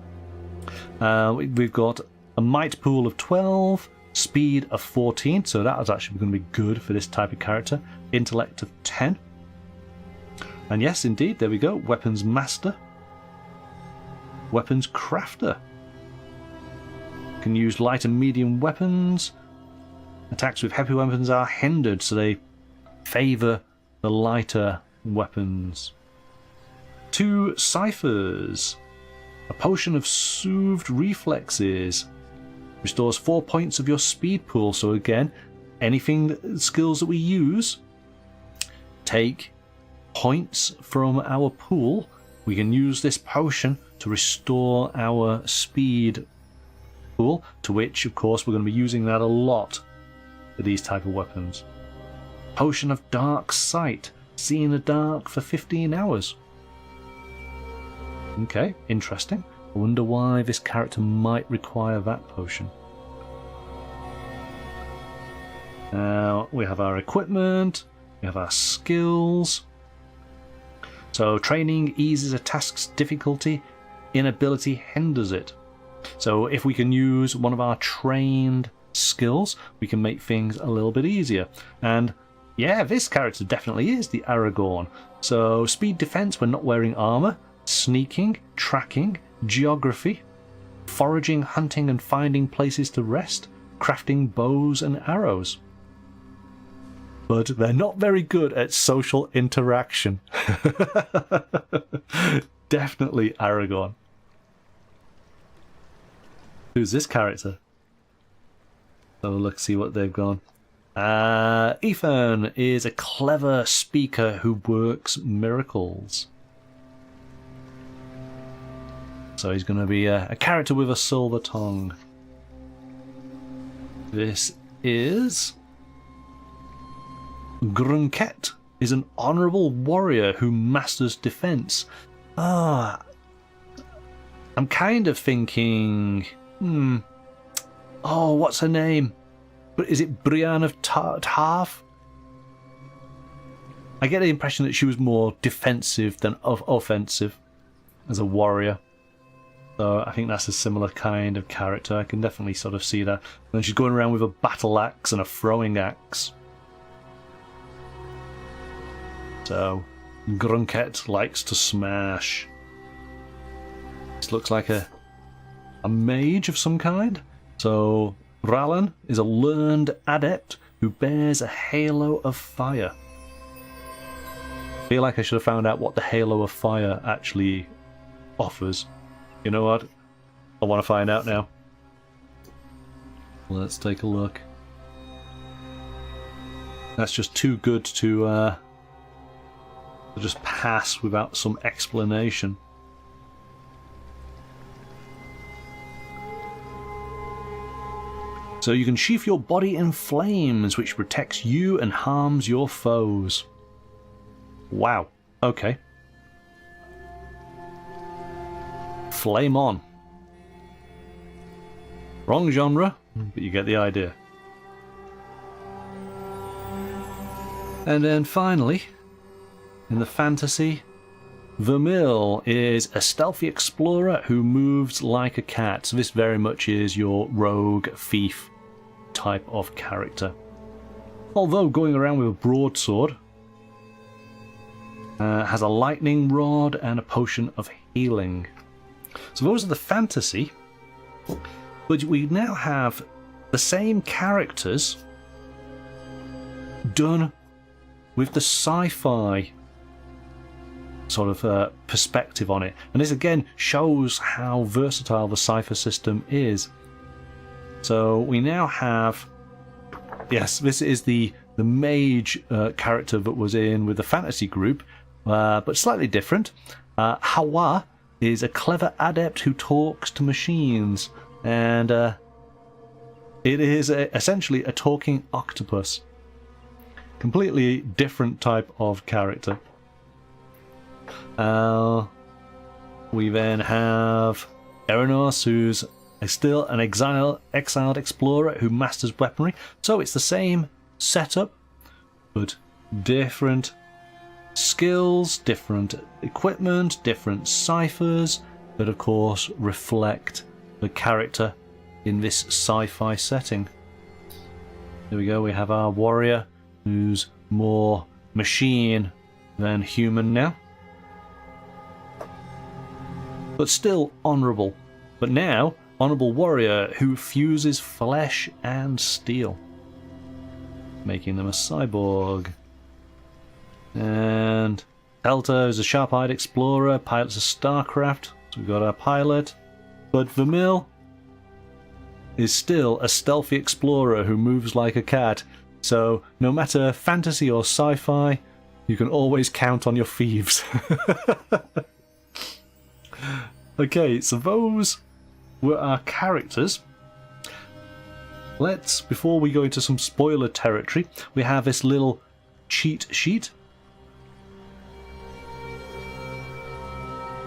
We've got a might pool of 12, speed of 14, so that is actually going to be good for this type of character. Intellect of 10. And yes, indeed, there we go. Weapons master. Weapons crafter. Can use light and medium weapons. Attacks with heavy weapons are hindered, so they favour the lighter weapons. 2 ciphers. A potion of soothed reflexes. Restores 4 points of your speed pool. So again, skills that we use take points from our pool. We can use this potion to restore our speed pool, to which of course we're going to be using that a lot for these type of weapons. Potion of dark sight. See in the dark for 15 hours. Okay, interesting. I wonder why this character might require that potion. Now we have our equipment, we have our skills. So training eases a task's difficulty, inability hinders it. So if we can use one of our trained skills, we can make things a little bit easier. And yeah, this character definitely is the Aragorn. So speed defense when not wearing armor, sneaking, tracking, geography, foraging, hunting and finding places to rest, crafting bows and arrows. But they're not very good at social interaction. Definitely Aragorn. Who's this character? So let's see what they've gone. Ethan is a clever speaker who works miracles. So he's going to be a character with a silver tongue. This is... Grunket is an honourable warrior who masters defence. I'm kind of thinking... Oh, what's her name? Is it Brienne of Tarth? I get the impression that she was more defensive than offensive as a warrior. So I think that's a similar kind of character. I can definitely sort of see that. And she's going around with a battle axe and a throwing axe. So Grunket likes to smash. This looks like a mage of some kind. So Rallan is a learned adept who bears a halo of fire. I feel like I should have found out what the halo of fire actually offers. You know what? I want to find out now. Let's take a look. That's just too good to just pass without some explanation. So you can sheath your body in flames, which protects you and harms your foes. Wow. Okay. Flame on. Wrong genre, but you get the idea. And then finally, in the fantasy, Vermil is a stealthy explorer who moves like a cat. So this very much is your rogue thief type of character. Although going around with a broadsword, has a lightning rod and a potion of healing. So those are the fantasy, but we now have the same characters done with the sci-fi sort of perspective on it. And this again shows how versatile the Cypher system is. So we now have, yes, this is the mage character that was in with the fantasy group, but slightly different. Hawa is a clever adept who talks to machines, and it is essentially a talking octopus. Completely different type of character. We then have Eranos, who's still an exiled explorer who masters weaponry. So it's the same setup, but different skills, different equipment, different ciphers that of course reflect the character in this sci-fi setting. There we go, we have our warrior who's more machine than human now, but still honourable. But now, honourable warrior who fuses flesh and steel, making them a cyborg. And Helta is a sharp-eyed explorer, pilots a starcraft, So we've got our pilot, but Vermil is still a stealthy explorer who moves like a cat. So no matter fantasy or sci-fi, you can always count on your thieves. Okay, so those were our characters. Let's, before we go into some spoiler territory, we have this little cheat sheet.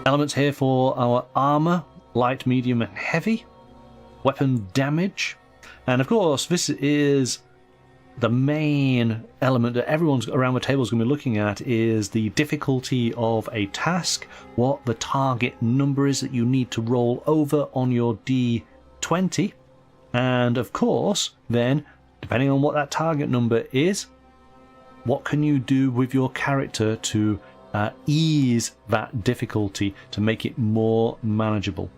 Elements here for our armor, light, medium and heavy. Weapon damage. And of course, this is the main element that everyone's around the table is going to be looking at, is the difficulty of a task, what the target number is that you need to roll over on your D20. And of course, then, depending on what that target number is, what can you do with your character to ease that difficulty, to make it more manageable.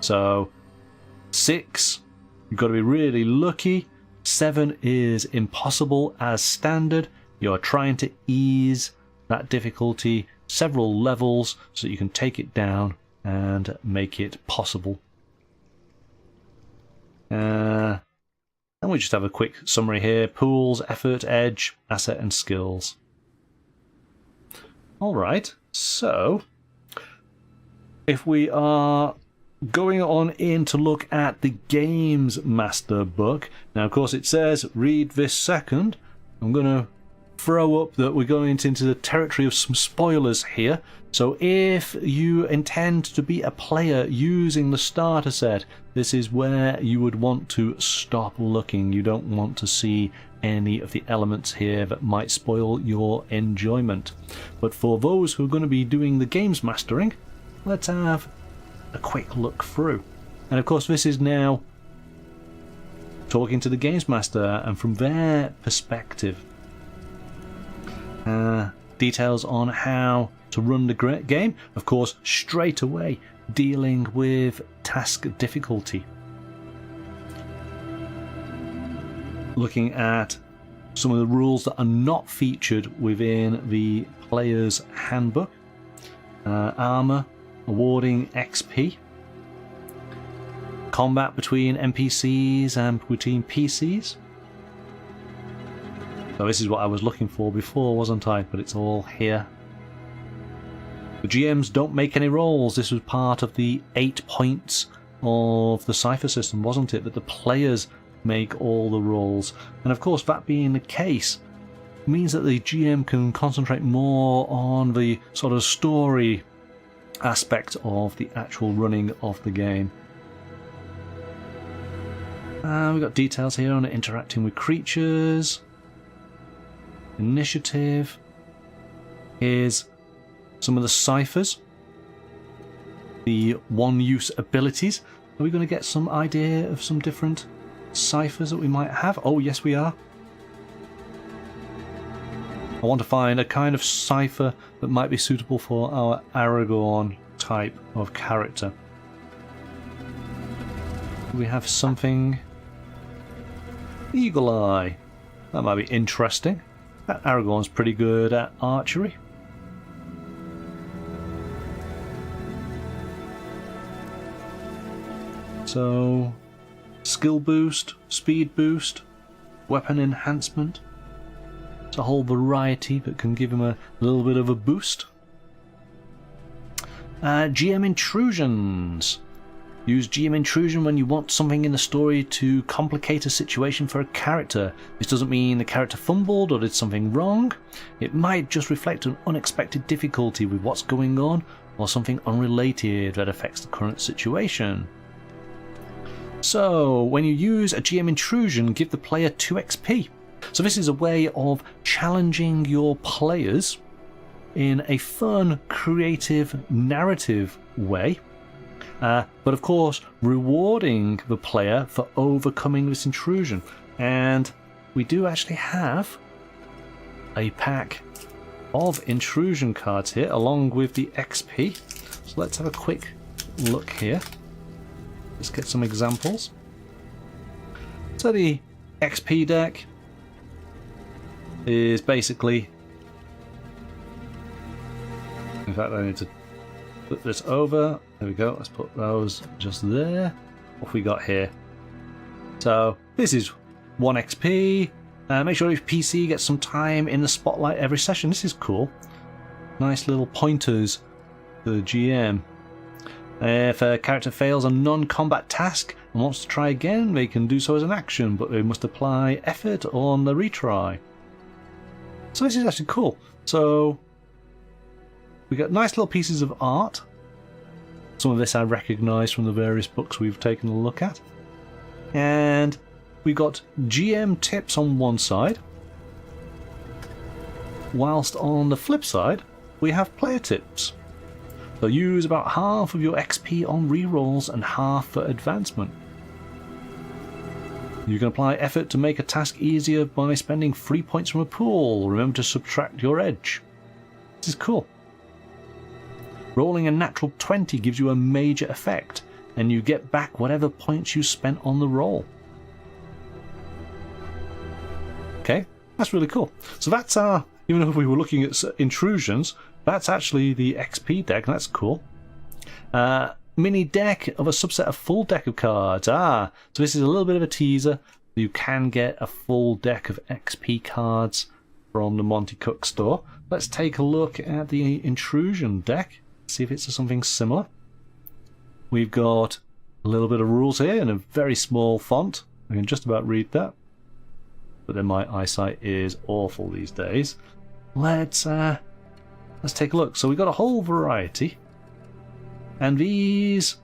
So 6, you've got to be really lucky. 7 is impossible as standard. You're trying to ease that difficulty several levels so that you can take it down and make it possible. And we just have a quick summary here. Pools, effort, edge, asset and skills. Alright, so if we are going on in to look at the Games Master book, now of course it says read this second. I'm going to throw up that we're going into the territory of some spoilers here. So if you intend to be a player using the starter set, this is where you would want to stop looking. You don't want to see any of the elements here that might spoil your enjoyment. But for those who are going to be doing the games mastering, let's have a quick look through. And of course this is now talking to the games master and from their perspective. Details on how to run the game, of course straight away dealing with task difficulty. Looking at some of the rules that are not featured within the player's handbook. Armor, awarding XP. Combat between NPCs and between PCs. So this is what I was looking for before, wasn't I? But it's all here. The GMs don't make any rolls. This was part of the 8 points of the Cypher system, wasn't it? That the players make all the rolls. And of course, that being the case means that the GM can concentrate more on the sort of story aspect of the actual running of the game. We've got details here on interacting with creatures. Initiative. Here's some of the ciphers. The one-use abilities. Are we going to get some idea of some different ciphers that we might have? Oh, yes, we are. I want to find a kind of cipher that might be suitable for our Aragorn type of character. We have something. Eagle Eye. That might be interesting. That Aragorn's pretty good at archery. So, skill boost, speed boost, weapon enhancement. It's a whole variety that can give him a little bit of a boost. GM intrusions. Use GM intrusion when you want something in the story to complicate a situation for a character. This doesn't mean the character fumbled or did something wrong. It might just reflect an unexpected difficulty with what's going on or something unrelated that affects the current situation. So, when you use a GM intrusion, give the player 2 XP. So this is a way of challenging your players in a fun, creative, narrative way. But of course, rewarding the player for overcoming this intrusion. And we do actually have a pack of intrusion cards here, along with the XP. So let's have a quick look here. Let's get some examples. So the XP deck is basically... In fact, I need to Put this over. There we go. Let's put those just there. What have we got here? So this is 1 XP. Make sure your PC gets some time in the spotlight every session. This is cool. Nice little pointers for the GM. If a character fails a non-combat task and wants to try again, they can do so as an action, but they must apply effort on the retry. So this is actually cool. So we got nice little pieces of art. Some of this I recognise from the various books we've taken a look at. And we got GM tips on one side, whilst on the flip side we have player tips. So use about half of your XP on rerolls and half for advancement. You can apply effort to make a task easier by spending 3 points from a pool. Remember to subtract your edge. This is cool. Rolling a natural 20 gives you a major effect, and you get back whatever points you spent on the roll. Okay, that's really cool. So that's our, even if we were looking at intrusions, that's actually the XP deck, and that's cool. Mini deck of a subset of full deck of cards. So this is a little bit of a teaser. You can get a full deck of XP cards from the Monte Cook store. Let's take a look at the intrusion deck, see if it's something similar. We've got a little bit of rules here in a very small font. I can just about read that, but then my eyesight is awful these days. Let's take a look. So we've got a whole variety, and these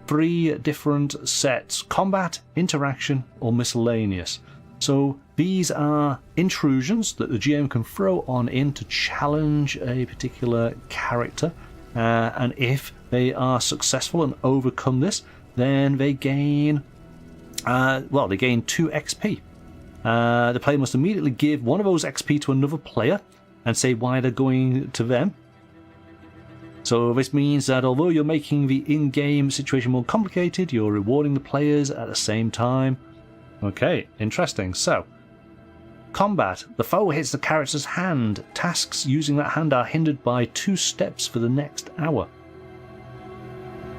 3 different sets: combat, interaction, or miscellaneous. So these are intrusions that the GM can throw on in to challenge a particular character, and if they are successful and overcome this, then they gain they gain 2 XP. The player must immediately give one of those XP to another player and say why they're going to them. So this means that although you're making the in-game situation more complicated, you're rewarding the players at the same time. Okay, interesting. So, combat. The foe hits the character's hand. Tasks using that hand are hindered by 2 steps for the next hour.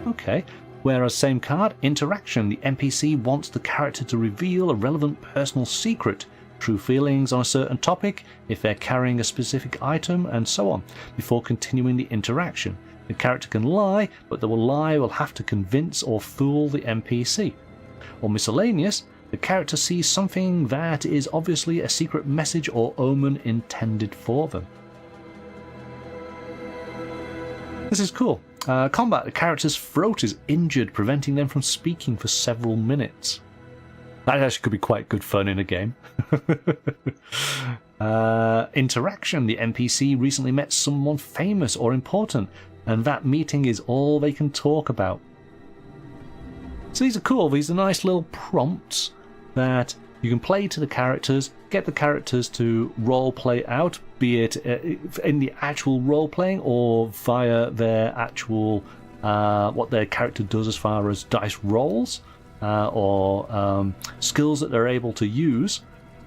Okay. Whereas same card, interaction. The NPC wants the character to reveal a relevant personal secret, true feelings on a certain topic, if they're carrying a specific item, and so on, before continuing the interaction. The character can lie, but the lie will have to convince or fool the NPC. Or miscellaneous, the character sees something that is obviously a secret message or omen intended for them. This is cool. Combat. The character's throat is injured, preventing them from speaking for several minutes. That actually could be quite good fun in a game. Interaction. The NPC recently met someone famous or important, and that meeting is all they can talk about. So these are cool. These are nice little prompts that you can play to the characters, get the characters to role play out, be it in the actual role playing or via their actual what their character does as far as dice rolls or skills that they're able to use.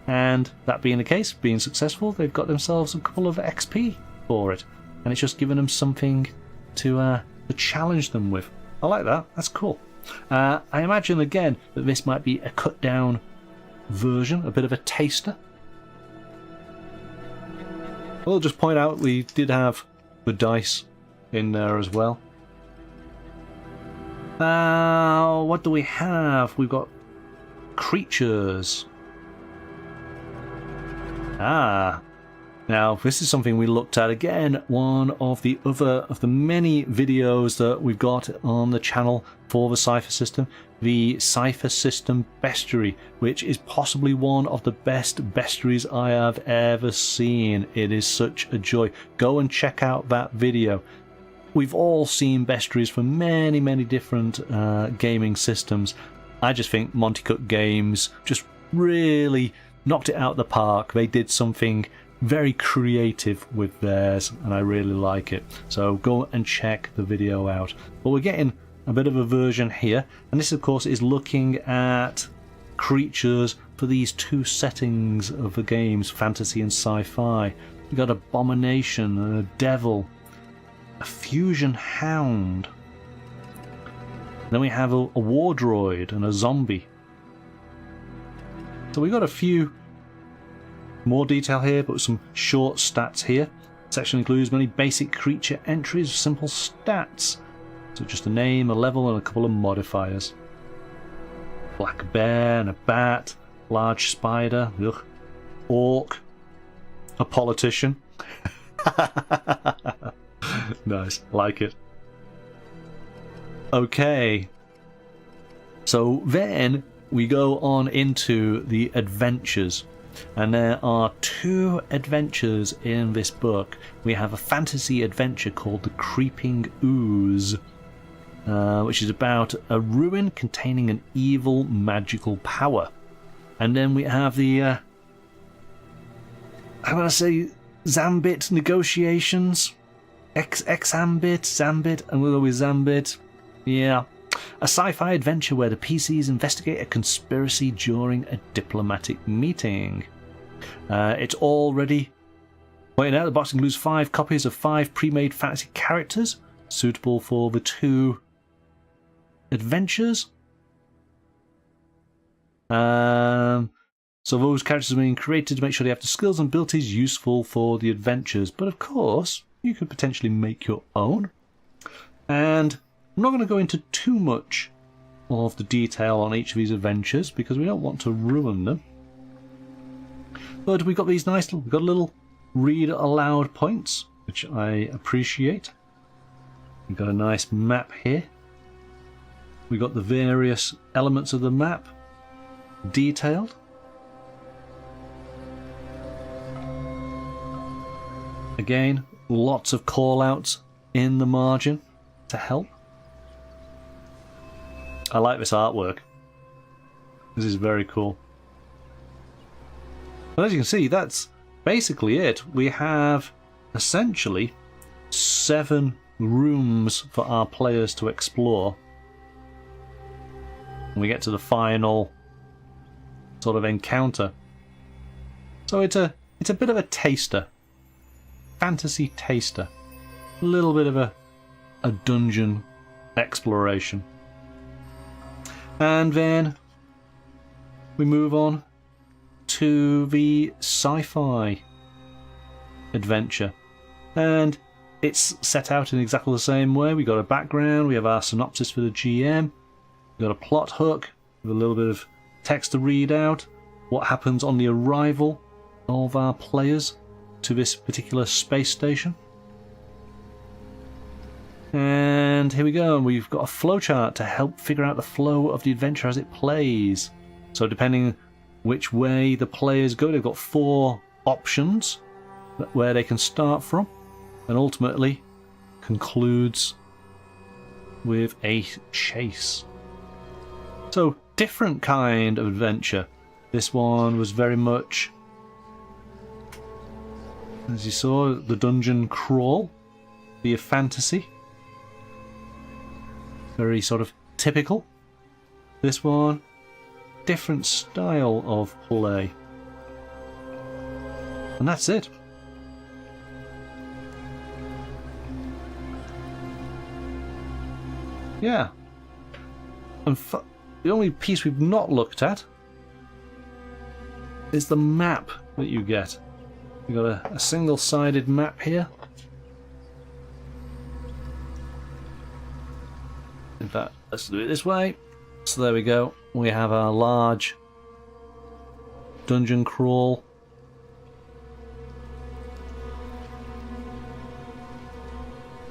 And that being the case, being successful, they've got themselves a couple of XP for it, and it's just giving them something to challenge them with. I like that. That's cool. I imagine again that this might be a cut down version, a bit of a taster. I'll just point out we did have the dice in there as well. What do we have? We've got creatures. Now this is something we looked at again, one of the many videos that we've got on the channel for the Cypher system, the Cypher System Bestiary, which is possibly one of the best bestiaries I have ever seen. It is such a joy. Go and check out that video. We've all seen bestiaries from many, many different gaming systems. I just think Monte Cook Games just really knocked it out of the park. They did something very creative with theirs, and I really like it. So go and check the video out. But we're getting a bit of a version here, and this of course is looking at creatures for these 2 settings of the games, fantasy and sci-fi. We've got abomination and a devil. a fusion hound. Then we have a war droid and a zombie. So we got a few more detail here, but some short stats here. Section includes many basic creature entries, simple stats. So just a name, a level, and a couple of modifiers. Black bear and a bat, large spider, ugh, orc, a politician. Nice, like it. Okay, so then we go on into the adventures, and there are 2 adventures in this book. We have a fantasy adventure called The Creeping Ooze, which is about a ruin containing an evil magical power. And then we have the I'm gonna say Zambit negotiations, X-Ambit, Zambit, and we'll go with Zambit. Yeah, a sci-fi adventure where the PCs investigate a conspiracy during a diplomatic meeting. It's already pointed out the box includes 5 copies of 5 pre-made fantasy characters suitable for the 2 adventures. So those characters are being created to make sure they have the skills and abilities useful for the adventures. But of course, you could potentially make your own. And I'm not going to go into too much of the detail on each of these adventures because we don't want to ruin them. But we've got these nice, we've got little read aloud points, which I appreciate. We've got a nice map here. We've got the various elements of the map detailed. Again, lots of call-outs in the margin to help. I like this artwork. This is very cool. But as you can see, that's basically it. We have essentially 7 rooms for our players to explore. And we get to the final sort of encounter. So it's a bit of a taster. Fantasy taster. A little bit of a dungeon exploration. And then we move on to the sci-fi adventure. And it's set out in exactly the same way. We got a background, we have our synopsis for the GM, we got a plot hook with a little bit of text to read out, what happens on the arrival of our players to this particular space station. And here we go, and we've got a flowchart to help figure out the flow of the adventure as it plays. So depending which way the players go, they've got 4 options where they can start from, and ultimately concludes with a chase. So different kind of adventure. This one was very much, as you saw, the dungeon crawl, the fantasy. Very sort of typical. This one, different style of play. And that's it. Yeah. And the only piece we've not looked at is the map that you get. You've got a single-sided map here. In fact, let's do it this way. So there we go. We have our large dungeon crawl.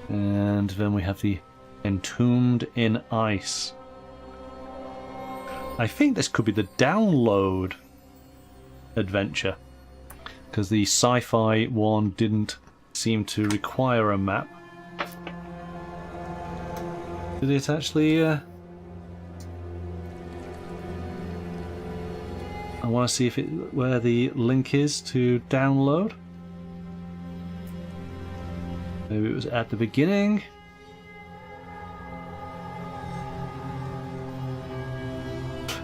And then we have the Entombed in Ice. I think this could be the download adventure, because the sci-fi one didn't seem to require a map. Did it actually? I want to see if where the link is to download. Maybe it was at the beginning.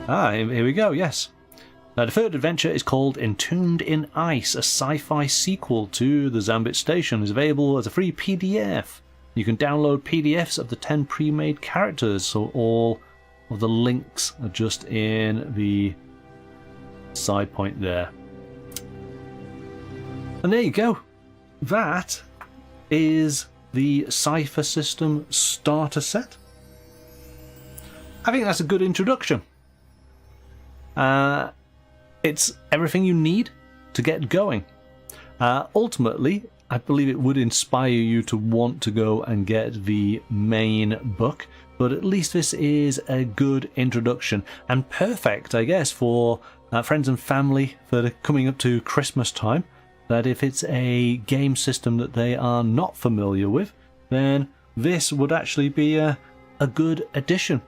Ah, here we go, yes. Now, the third adventure is called Entombed in Ice, a sci-fi sequel to The Zambit Station. It's available as a free PDF You can download PDFs of the 10 pre-made characters, so all of the links are just in the side point there. And there you go. That is the Cypher System Starter Set. I think that's a good introduction. It's everything you need to get going. Ultimately, I believe it would inspire you to want to go and get the main book, but at least this is a good introduction and perfect, I guess, for friends and family that are coming up to Christmas time. That if it's a game system that they are not familiar with, then this would actually be a good addition.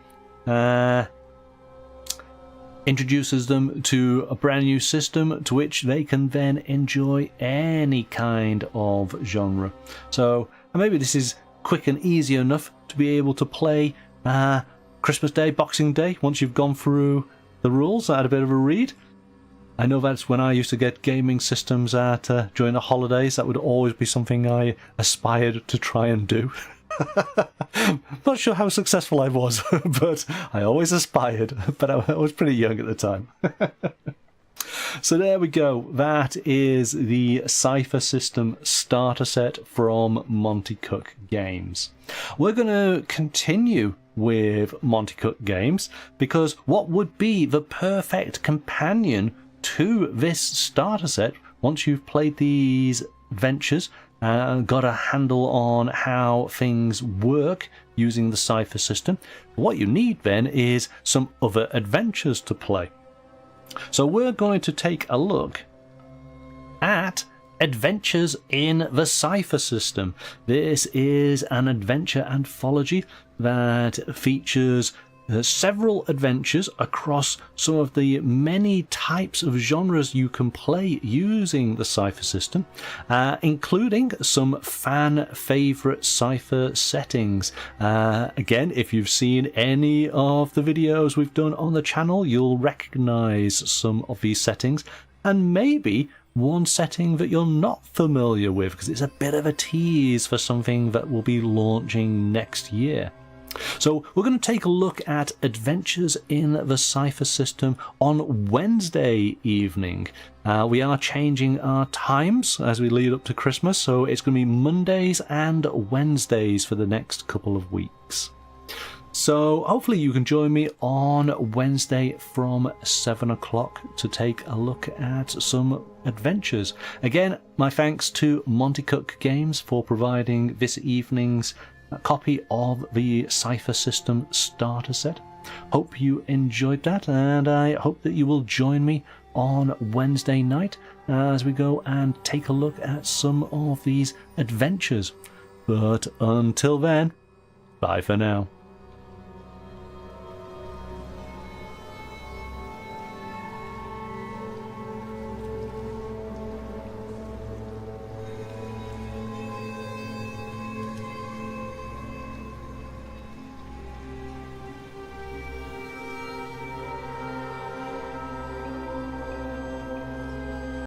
Introduces them to a brand new system to which they can then enjoy any kind of genre. So maybe this is quick and easy enough to be able to play Christmas Day, Boxing Day, once you've gone through the rules, had a bit of a read. I know that's when I used to get gaming systems during the holidays. That would always be something I aspired to try and do. Not sure how successful I was, but I always aspired. But I was pretty young at the time. So there we go. That is the Cypher System Starter Set from Monte Cook Games. We're going to continue with Monte Cook Games, because what would be the perfect companion to this starter set, once you've played these ventures and got a handle on how things work using the Cypher system, what you need then is some other adventures to play. So we're going to take a look at Adventures in the Cypher System. This is an adventure anthology that features several adventures across some of the many types of genres you can play using the Cypher system, including some fan favourite Cypher settings. Again, if you've seen any of the videos we've done on the channel, you'll recognise some of these settings, and maybe one setting that you're not familiar with, because it's a bit of a tease for something that will be launching next year. So we're going to take a look at Adventures in the Cypher System on Wednesday evening. We are changing our times as we lead up to Christmas, so it's going to be Mondays and Wednesdays for the next couple of weeks. So hopefully you can join me on Wednesday from 7 o'clock to take a look at some adventures. Again, my thanks to Monte Cook Games for providing this evening's copy of the Cypher System Starter Set. Hope you enjoyed that, and I hope that you will join me on Wednesday night as we go and take a look at some of these adventures. But until then, bye for now.